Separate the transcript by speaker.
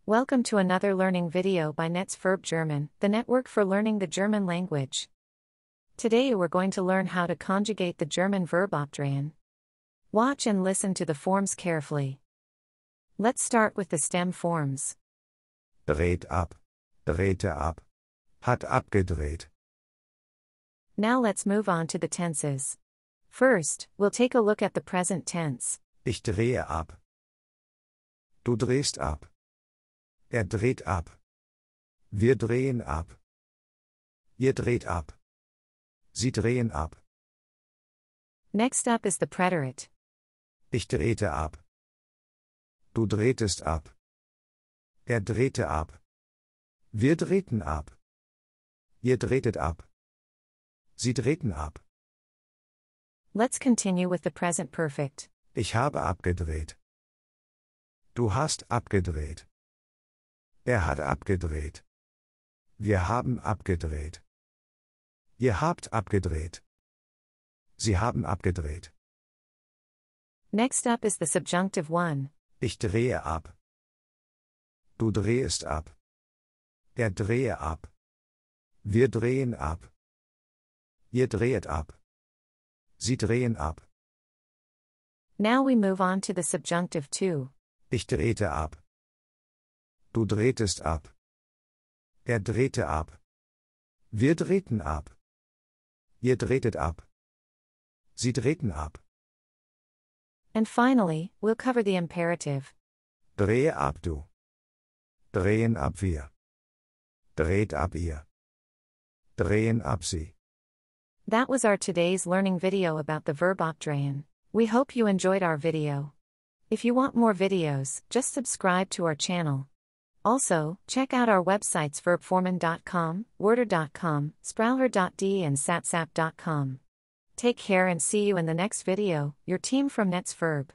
Speaker 1: Welcome to another learning video by Netz Verb German, the network for learning the German language. Today we're going to learn how to conjugate the German verb abdrehen. Watch and listen to the forms carefully. Let's start with the stem forms.
Speaker 2: Dreht ab, drehte ab, hat abgedreht.
Speaker 1: Now let's move on to the tenses. First, we'll take a look at the present tense.
Speaker 2: Ich drehe ab. Du drehst ab. Er dreht ab. Wir drehen ab. Ihr dreht ab. Sie drehen ab.
Speaker 1: Next up is the preterite.
Speaker 2: Ich drehte ab. Du drehtest ab. Er drehte ab. Wir drehten ab. Ihr drehtet ab. Sie drehten ab.
Speaker 1: Let's continue with the present perfect.
Speaker 2: Ich habe abgedreht. Du hast abgedreht. Er hat abgedreht. Wir haben abgedreht. Ihr habt abgedreht. Sie haben abgedreht.
Speaker 1: Next up is the subjunctive one.
Speaker 2: Ich drehe ab. Du drehst ab. Er drehe ab. Wir drehen ab. Ihr dreht ab. Sie drehen ab.
Speaker 1: Now we move on to the subjunctive two.
Speaker 2: Ich drehte ab. Du drehtest ab. Er drehte ab. Wir drehten ab. Ihr drehtet ab. Sie drehten ab.
Speaker 1: And finally, we'll cover the imperative.
Speaker 2: Drehe ab du. Drehen ab wir. Dreht ab ihr. Drehen ab sie.
Speaker 1: That was our today's learning video about the verb abdrehen. We hope you enjoyed our video. If you want more videos, just subscribe to our channel. Also, check out our websites verbformen.com, worder.com, sprauher.de and satsap.com. Take care and see you in the next video, your team from Netz Verb.